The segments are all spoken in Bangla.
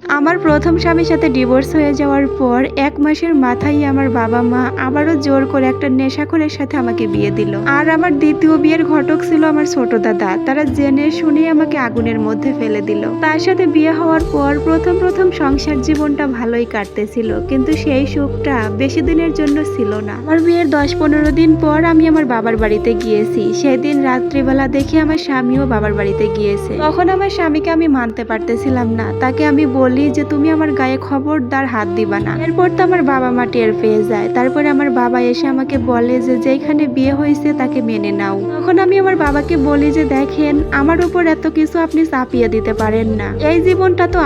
আমার প্রথম স্বামীর সাথে ডিভোর্স হয়ে যাওয়ার পর ১ মাসের মাথায় আমার বাবা মা আবারও জোর করে একটা নেশাখোরের সাথে আমাকে বিয়ে দিল। আর আমার দ্বিতীয় বিয়ের ঘটক ছিল আমার ছোট দাদা। তারা জেনে শুনে আমাকে আগুনের মধ্যে ফেলে দিল। তার সাথে বিয়ে হওয়ার পর প্রথম সংসার জীবনটা ভালোই কাটতেছিল, কিন্তু সেই সুখটা বেশি দিনের জন্য ছিল না। আমার বিয়ের ১০-১৫ দিন পর আমি আমার বাবার বাড়িতে গিয়েছি। সেদিন রাত্রিবেলা দেখি আমার স্বামীও বাবার বাড়িতে গিয়েছে। তখন আমার স্বামীকে আমি মানতে পারতেছিলাম না। তাকে আমি বলি যে তুমি আমার গায়ে খবরদার হাত দিবা না। এরপর তো আমার বাবা মা টের পেয়ে যায়। তারপরে আমার বাবা এসে আমাকে বলে যে যেখানে বিয়ে হয়েছে তাকে মেনে নাও। তখন আমি আমার বাবাকে বলি যে দেখেন, আমার উপর এত কিছু আপনি চাপিয়ে দিতে পারেন না। এই জীবনটা তো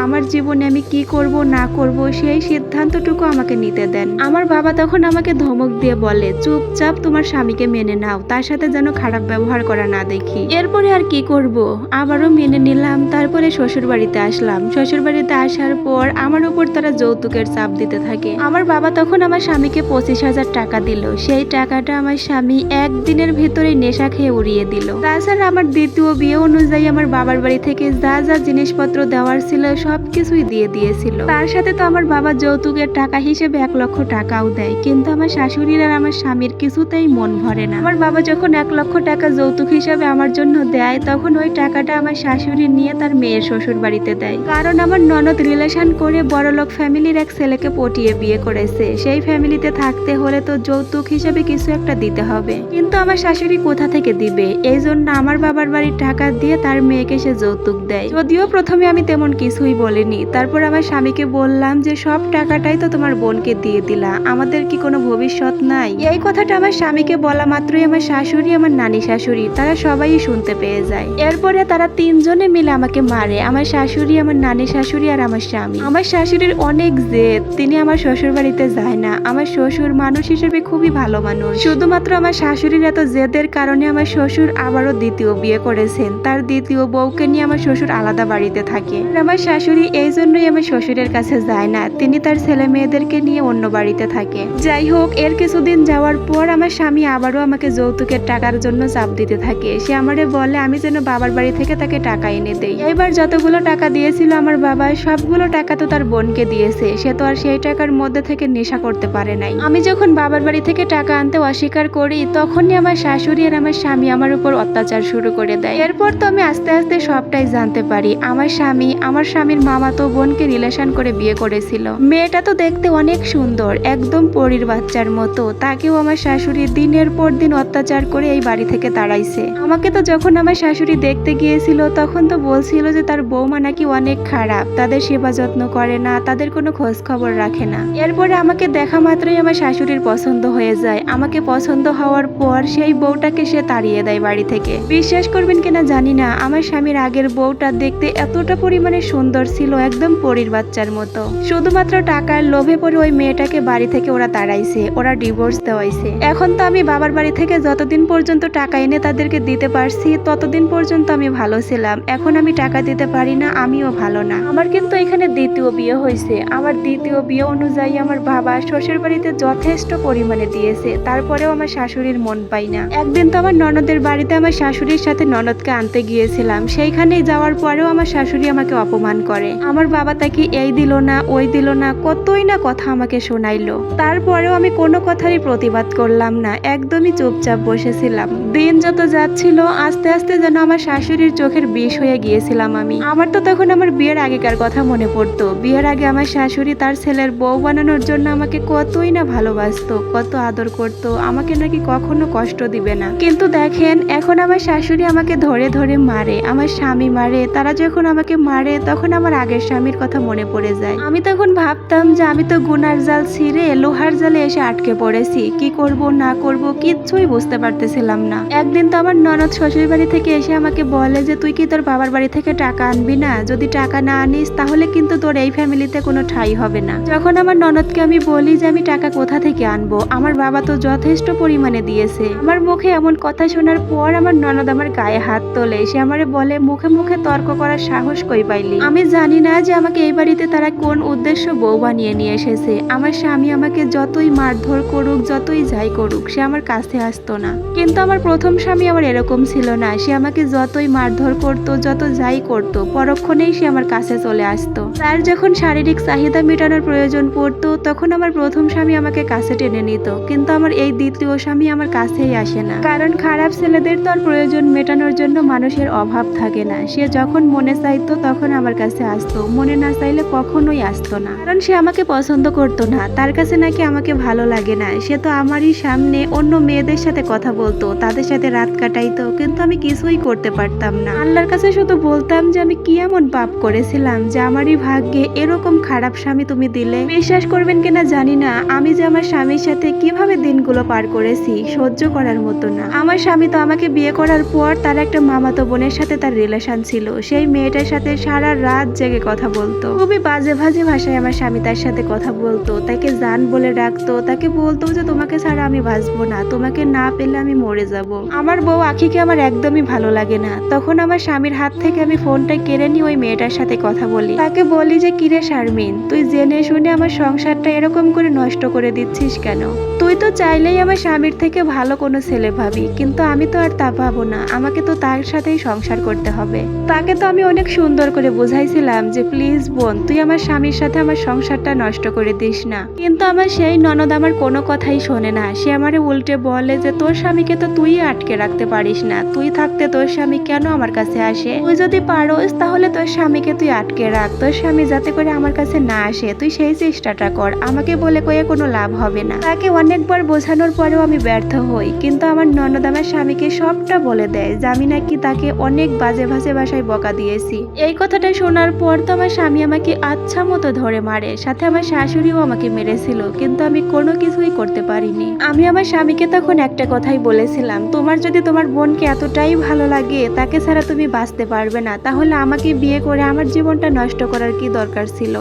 আমার জীবনে আমি কি করব না করব সেই সিদ্ধান্তটুকু আমাকে নিতে দেন। আমার বাবা তখন আমাকে ধমক দিয়ে বলে চুপচাপ তোমার স্বামীকে মেনে নাও, তার সাথে যেন খারাপ ব্যবহার করা না দেখি। এরপরে আর কি করব, আবারও মেনে নিলাম। তারপরে শ্বশুর বাড়িতে আসলাম। শ্বশুর বাড়িতে আসার পর আমার উপর তারা যৌতুকের চাপ দিতে থাকে। আমার বাবা তখন আমার স্বামীকে ২৫,০০০ টাকা দিল। সেই টাকাটা আমার স্বামী একদিনের ভিতরে নেশা খেয়ে উড়িয়ে দিল। তাছাড়া আমার দ্বিতীয় বিয়ে অনুযায়ী আমার বাবার বাড়ি থেকে যা যা জিনিসপত্র দেওয়ার ছিল সবকিছুই দিয়ে দিয়েছিল। তার সাথে তো আমার বাবা যৌতুকের টাকা হিসেবে ১ লক্ষ টাকাও দেয়, কিন্তু আমার শাশুড়ির আর আমার স্বামীর কিছুতেই মন ভরে না। আমার বাবা যখন ১ লক্ষ টাকা যৌতুক হিসাবে আমার জন্য দেয়, তখন ওই টাকাটা আমার শাশুড়ি নিয়ে তার মেয়ের শ্বশুর বাড়িতে দেয়। কারণ আমার ননদ রিলেশন করে বড়লোক ফ্যামিলির এক ছেলেকে পটিয়ে বিয়ে করেছে। সেই ফ্যামিলিতে থাকতে হলে তো যৌতুক হিসেবে কিছু একটা দিতে হবে, কিন্তু আমার শাশুড়ি কোথা থেকে দিবে? এই জন্য আমার বাবার বাড়ির টাকা দিয়ে তার মেয়েকে সে যৌতুক দেয়। যদিও প্রথমে আমি তেমন কিছুই বলিনি। তারপর আমার স্বামীকে বললাম যে সব টাকাটাই তো তোমার বোনকে দিয়ে দিলা, আমাদের কি কোনো ভবিষ্যৎ নাই? এই কথাটা আমার স্বামীকে বলা মাত্রই আমার শাশুড়ি, আমার নানি শাশুড়ি, তারা সবাই শুনতে পেয়ে যায়। এরপরে তারা ৩ জনে মিলে আমাকে মারে, আমার শাশুড়ি, আমার নানি শাশুড়ি আর আমার স্বামী। আমার শাশুড়ির অনেক জেদ, তিনি আমার শ্বশুর বাড়িতে যায় না। আমার শ্বশুর মানুষ হিসেবে খুবই ভালো মানুষ। শুধুমাত্র আমার শাশুড়ির এত জেদের কারণে আমার শ্বশুর আবারও দ্বিতীয় বিয়ে করেছেন। তার দ্বিতীয় বউকে নিয়ে আমার শ্বশুর আলাদা বাড়িতে থাকে। আমার শাশুড়ি এই জন্যই আমার শ্বশুরের কাছে যায় না, তিনি তার ছেলে মেয়েদেরকে নিয়ে অন্য বাড়িতে থাকে। যাই হোক, এর কিছুদিন যাওয়ার পর আমার স্বামী আবারও আমাকে যৌতুকের টাকার জন্য চাপ দিতে থাকে। সে আমারে বলে আমি যেন বাবার বাড়ি থেকে তাকে টাকা এনে দেই। এবার যতগুলো টাকা দিয়েছিল আমার বাবা, সবগুলো টাকা তো তার বোনকে দিয়েছে। সে তো আর সেই টাকার মধ্যে থেকে নেশা করতে পারে নাই। আমি যখন বাবার বাড়ি থেকে টাকা আনতে অস্বীকার করি, তখনই আমার শাশুড়ি আর আমার স্বামী আমার উপর অত্যাচার শুরু করে দেয়। এরপর তো আমি আস্তে আস্তে সবটাই জানতে পারি। আমার স্বামীর মামাতো বোনকে রিলেশন করে বিয়ে করেছিল। মেয়েটা তো দেখতে অনেক সুন্দর, একদম পরীর বাচ্চার মতো। তাকেও আমার শাশুড়ি দিনের পর দিন অত্যাচার করে এই বাড়ি থেকে তাড়াইছে। আমাকে তো যখন আমার শাশুড়ি দেখতে গিয়েছিল, তখন তো বলছিল যে তার বৌমা নাকি অনেক খারাপ, তাদের সেবা যত্ন করে না, তাদের কোনো খোঁজ খবর রাখে না। এরপরে আমাকে দেখা মাত্রই আমার শাশুড়ির পছন্দ হয়ে যায়। আমাকে পছন্দ হওয়ার পর সেই বউটাকে সে তাড়িয়ে দেয় বাড়ি থেকে। বিশ্বাস করবেন কিনা জানি না, আমার স্বামীর আগের বউটা দেখতে এতটা পরিমাণে সুন্দর ছিল, একদম পরীর বাচ্চার মতো। শুধুমাত্র টাকার লোভে পড়ে ওই মেয়েটাকে বাড়ি থেকে ওরা তাড়াইছে, ওরা ডিভোর্স দেওয়াইছে। এখন তো আমি বাবার বাড়ি থেকে যতদিন পর্যন্ত টাকা এনে তাদেরকে দিতে পারছি, ততদিন পর্যন্ত আমি ভালো ছিলাম। এখন আমি টাকা দিতে পারি না, আমিও ভালো না। আমার কিন্তু এখানে দ্বিতীয় বিয়ে হয়েছে। আমার দ্বিতীয় বিয়ে অনুযায়ী আমার বাবা শ্বশুর বাড়িতে যথেষ্ট পরিমাণে দিয়েছে, তারপরেও আমার শাশুড়ির মন পাই না। একদিন তো আমার ননদের বাড়িতে আমার শাশুড়ির সাথে ননদকে আনতে গিয়েছিলাম। সেইখানে যাওয়ার পরেও আমার শাশুড়ি আমাকে অপমান করে। আমার বাবা তাকে এই দিল না, ওই দিল না, কতই না কথা আমাকে শোনাইলো। তারপরেও আমি কোনো কথারই প্রতিবাদ করলাম না, একদমই চুপচাপ বসেছিলাম। দিন যত যাচ্ছিল, আস্তে আস্তে যেন আমার শাশুড়ির চোখের বিষ হয়ে গিয়েছিলাম আমি। আমার তো তখন আমার বিয়ের আগেকার কথা মনে পড়তো। বিয়ের আগে আমার শাশুড়ি তার ছেলের বউ বানানোর জন্য আমাকে কতই না ভালোবাসতো, কত আদর করতো, আমাকে নাকি কখনো কষ্ট দিবে না। কিন্তু দেখেন, এখন আমার শাশুড়ি আমাকে ধরে ধরে মারে, আমার স্বামী মারে। তারা যখন আমাকে মারে, তখন আমার আগের স্বামীর কথা মনে পড়ে যায়। আমি তখন ভাবতাম যে আমি তো গুনার জাল ছিঁড়ে লোহার জালে এসে আটকে পড়েছি, কি করব না করব কিচ্ছুই বুঝতে পারতেছিলাম না। একদিন তো আমার ননদ শ্বশুর বাড়ি থেকে এসে আমাকে বলে যে তুই কি তোর বাবার বাড়ি থেকে টাকা আনবি না? যদি টাকা না আনিস তাহলে কিন্তু তোর এই ফ্যামিলিতে কোনো ঠাঁই হবে না। যখন আমার ননদকে আমি বলি যে আমি টাকা কোথা থেকে আনবো, আমার বাবা তো যথেষ্ট পরিমাণে দিয়েছে। আমার মুখে এমন কথা শোনার পর আমার ননদ আমার গায়ে হাত তোলে। সে আমারে বলে মুখে মুখে তর্ক করার সাহস কই পাইলি? আমি জানি না যে আমাকে এই বাড়িতে তারা কোন উদ্দেশ্য বউ বানিয়ে নিয়ে এসেছে। আমার স্বামী আমাকে যতই মারধর করুক, যতই যাই করুক, সে আমার কাছে আসতো না। কিন্তু আমার প্রথম স্বামী আমার এরকম ছিল না। সে আমাকে যতই মারধর করতো, যত যাই করতো, পরক্ষণেই সে আমার কাছে চলে আসতো। তার যখন শারীরিক চাহিদা মেটানোর প্রয়োজন পড়তো তখন আমার প্রথম স্বামী আমাকে কাছে টেনে নিত, কিন্তু আমার এই দ্বিতীয় স্বামী আমার কাছেই আসে না। কারণ খারাপ ছেলেদের তো আর প্রয়োজন মেটানোর জন্য মানুষের অভাব থাকে না। সে যখন মনে চাইতো তখন আমার কাছে আসতো, মনে না চাইলে কখনোই আসতো না। কারণ সে আমাকে পছন্দ করতো না, তার কাছে নাকি আমাকে ভালো লাগে না। সে তো আমারই সামনে অন্য মেয়েদের সাথে কথা বলতো, তাদের সাথে রাত কাটাইতো, কিন্তু আমি কিছুই করতে পারতাম না। আল্লাহর কাছে শুধু বলতাম যে আমি কি এমন পাপ করেছিলাম যে আমারই ভাগ্যে এরকম খারাপ স্বামী তুমি দিলে। বিশ্বাস করবেন কিনা জানি না, আমি যে আমার স্বামীর সাথে কিভাবে দিনগুলো পার করেছি সহ্য করার মতো না। আমার স্বামী তো আমাকে বিয়ে করার পর তার একটা মামাতো বোনের সাথে তার রিলেশন ছিল, সেই মেয়েটার সাথে সারা রাত জেগে কথা বলতো। খুবই বাজে বাজে ভাষায় আমার স্বামী তার সাথে কথা বলতো, তাকে জান বলে ডাকতো, তাকে বলতো যে তোমাকে ছাড়া আমি বাঁচবো না, তোমাকে না পেলে আমি মরে যাব। আমার বউ আখিকে আমার একদমই ভালো লাগে না। তখন আমার স্বামীর হাত থেকে আমি ফোনটা কেড়ে নিয়ে ওই মেয়েটার সাথে কথা বলি। তাকে বলি যে কিরে শারমিন, তুই জেনে শুনে আমার সংসারটা এরকম করে নষ্ট করে দিচ্ছিস কেন? তুই তো চাইলেই আমার স্বামীর থেকে ভালো কোনো ছেলে ভাবি, কিন্তু আমি তো আর তা পাবো না, আমাকে তো তার সাথেই সংসার করতে হবে। তাকে তো আমি অনেক সুন্দর করে বুঝাইছিলাম যে প্লিজ বোন, তুই আমার স্বামীর সাথে আমার সংসারটা নষ্ট করে দিস না, কিন্তু আমার সেই ননদ আমার কোনো কথাই শোনে না। সে আমারে উল্টে বলে যে তোর স্বামীকে তো তুই আটকে রাখতে পারিস না, তুই থাকতে তোর স্বামী কেন আমার কাছে আসে? তুই যদি পারোস তাহলে তোর স্বামীকে তুই আটকে রাখ, তোর স্বামী যাতে করে আমার কাছে না আসে, তুই সেই চেষ্টাটা কর, আমাকে বলে কয়ে কোনো লাভ হবে না। তাকে অনেকবার বোঝানোর পরেও আমি ব্যর্থ হই, কিন্তু আমার ননদ আমার স্বামীকে সবটা বলে দেয় যে আমি নাকি তাকে অনেক বাজে বাজে ভাষায় বকা দিয়েছি। এই কথাটা শোনার পর তো আমার স্বামী আমাকে আচ্ছা মতো ধরে মারে, সাথে আমার শাশুড়িও আমাকে মেরেছিল, কিন্তু আমি কোনো কিছুই করতে পারিনি। আমি আমার স্বামীকে তখন একটা কথাই বলেছিলাম, তোমার যদি তোমার বোনকে এতটাই ভালো লাগে, তাকে ছাড়া তুমি বাঁচতে পারবে না, তাহলে আমাকে বিয়ে করে আমার জীবনটা নষ্ট করার কি দরকার ছিল?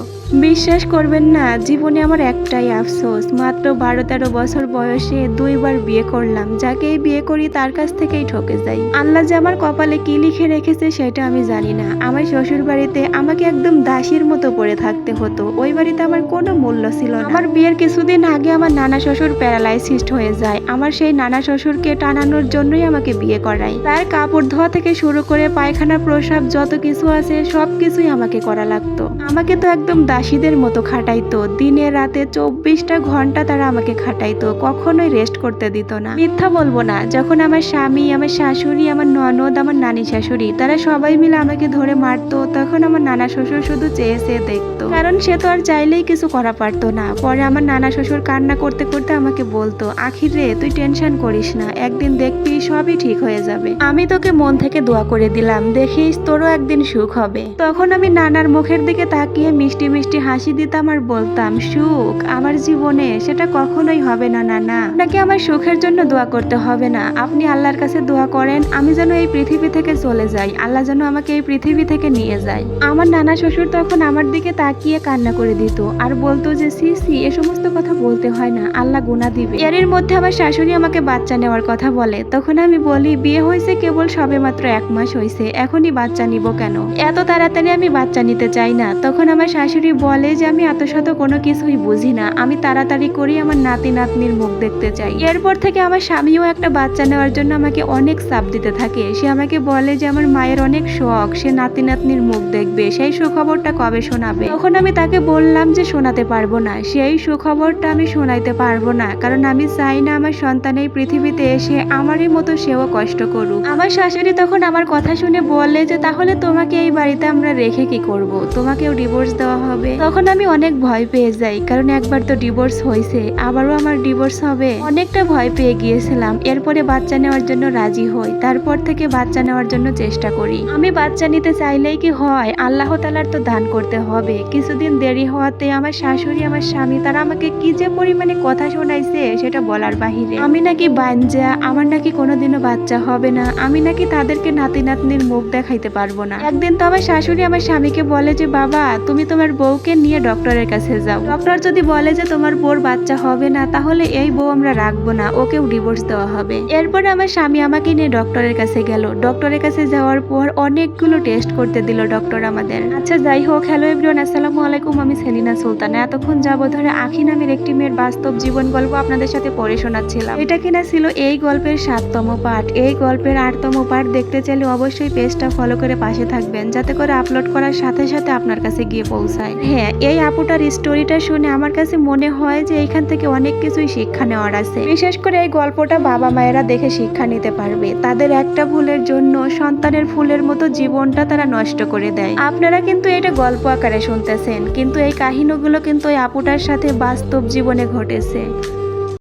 বিশ্বাস করবেন না, জীবনে আমার একটাই আফসোস, মাত্র 12-13 বছর বয়সে 2বার বিয়ে করলাম, যাকেই বিয়ে করি তার কাছ থেকেই ঠকে যাই। আল্লাহ যে আমার কপালে কি লিখে রেখেছে সেটা আমি জানি না। আমার শ্বশুর বাড়িতে আমাকে একদম দাসীর মতো পড়ে থাকতে হতো, ওই বাড়িতে আমার কোনো মূল্য ছিল না। আমার বিয়ের কিছুদিন আগে আমার নানা শ্বশুর প্যারালাইসিসড হয়ে যায়। আমার সেই নানা শ্বশুরকে টানানোর জন্যই আমাকে বিয়ে করাই। তার কাপড় ধোয়া থেকে শুরু করে পায়খানা প্রসাব যত কিছু আছে সবকিছুই আমাকে করা লাগতো। আমাকে তো একদম দাসীদের মতো খাটাইতো, দিনে রাতে 24টা ঘন্টা তারা আমাকে খাটাইতো, কখনোই রেস্ট করতে দিত না। মিথ্যা বলবো না, যখন আমার স্বামী, আমার শাশুড়ি, আমার ননদ, আমার নানি শাশুড়ি তারা সবাই মিলে আমাকে ধরে মারতো, তখন আমার নানা শ্বশুর শুধু চেয়ে চেয়ে দেখতো, কারণ সে তো আর চাইলেই কিছু করা পারতো না। পরে আমার নানা শ্বশুর কান্না করতে করতে আমাকে বলতো, আখির রে তুই টেনশন করিস না, একদিন দেখবি সবই ঠিক হয়ে যাবে, আমি তোকে মন থেকে দোয়া করে দিলাম, দেখিস তোরও একদিন সুখ হবে। তখন আমি নানার মুখের দিকে তাকিয়ে মিষ্টি মিষ্টি হাসি দিতাম আর বলতাম, সুখ আমার জীবনে সেটা কখনোই হবে না নানা, নাকি আমার সুখের জন্য দোয়া করতে হবে না, আপনি আল্লাহর কাছে দোয়া করেন আমি যেন এই পৃথিবী থেকে চলে যাই, আল্লাহ যেন আমাকে এই পৃথিবী থেকে নিয়ে যায়। আমার নানা শ্বশুর তখন আমার দিকে তাকিয়ে কান্না করে দিত আর বলতো যে সি সি এ সমস্ত কথা বলতে হয় না, আল্লাহ গুনাহ দিবে। এর মধ্যে আমার শাশুড়ি আমাকে বাচ্চা নেওয়ার কথা বলে, তখন আমি বলি বিয়ে হয়েছে কেবল সবে মাত্র 1 মাস হয়েছে, এখনই বাচ্চা নিব কেন, এত তাড়াতাড়ি আমি বাচ্চা নিতে চাই না। তখন আমার শাশুড়ি বলে যে আমি এত শত কোনো কিছুই বুঝি না, আমি তাড়াতাড়ি করি আমার নাতি নাতনির মুখ দেখতে চাই। এরপর থেকে আমার স্বামীও একটা বাচ্চা নেওয়ার জন্য আমাকে অনেক চাপ দিতে থাকে। সে আমাকে বলে যে আমার মায়ের অনেক শখ, সে নাতি নাতনির মুখ দেখবে, সেই সুখবরটা কবে শোনাবে। তখন আমি তাকে বললাম যে শোনাতে পারবো না, সেই সুখবরটা আমি শোনাইতে পারবো না, কারণ আমি চাই না আমার সন্তান এই পৃথিবীতে এসে আমারই মতো সেও কষ্ট করুক। আমার শাশুড়ি তখন আমার কথা শুনে বলে যে তাহলে তোমাকে এই বাড়িতে আমরা রেখে কি করব, তোমাকেও ডিভোর্স দেওয়া হবে। তখন আমি অনেক ভয় পেয়ে যাই, কারণ একবার তো ডিভোর্স হয়েছে, আবারও আমার ডিভোর্স হবে, অনেকটা ভয় পেয়ে গিয়েছিলাম। এরপরে বাচ্চা নেওয়ার জন্য রাজি হই, তারপর থেকে বাচ্চা নেওয়ার জন্য চেষ্টা করি। আমি বাচ্চা নিতে চাইলেই কি হয়, আল্লাহ তাআলার তো দান করতে হবে। কিছুদিন দেরি হওয়াতে আমার শাশুড়ি, আমার স্বামী তারা আমাকে কি যে পরিমাণে কথা শোনাইছে সেটা বলার বাহিরে। আমি নাকি বাঞ্জা, আমার নাকি কোনোদিনও বাচ্চা হবে না, আমি নাকি তাদেরকে নাতি নাতনির মুখ দেখাইতে পারবো না। একদিন তো আমার শাশুড়ি আমার স্বামীকে বলে যে বাবা তুমি তোমার বউ বউকে নিয়ে ডক্টরের কাছে যাও। ডক্টর যদি বলে যে তোমার বউর বাচ্চা হবে না, তাহলে এই বউ আমরা রাখবো না, ওকেও ডিভোর্স দেওয়া হবে। এরপরে আমার স্বামী আমাকে নিয়ে ডক্টরের কাছে গেল। ডক্টরের কাছে যাওয়ার পর অনেকগুলো টেস্ট করতে দিল ডক্টর আমাদের। আচ্ছা যাই হোক, হ্যালো এভরিওয়ান, আসসালামু আলাইকুম। আমি সেলিনা সুলতানা। এতক্ষণ যাবত ধরে আখি নামের একটি মেয়ের বাস্তব জীবন গল্প আপনাদের সাথে পড়ে শোনাচ্ছিলাম। এটা কিনা ছিল এই গল্পের 7তম পার্ট। এই গল্পের 8তম পার্ট দেখতে চাইলে অবশ্যই পেজটা ফলো করে পাশে থাকবেন, যাতে করে আপলোড করার সাথে সাথে আপনার কাছে গিয়ে পৌঁছায়। হ্যাঁ, এই আপুটার স্টোরিটা শুনে আমার কাছে মনে হয় যে এখান থেকে অনেক কিছুই শিক্ষা নেওয়ার আছে। বিশেষ করে এই গল্পটা বাবা মায়েরা দেখে শিক্ষা নিতে পারবে। তাদের একটা ভুলের জন্য সন্তানের ফুলের মতো জীবনটা তারা নষ্ট করে দেয়। আপনারা কিন্তু এটা গল্প আকারে শুনতেছেন, কিন্তু এই কাহিনীগুলো কিন্তু এই আপুটার সাথে বাস্তব জীবনে ঘটেছে।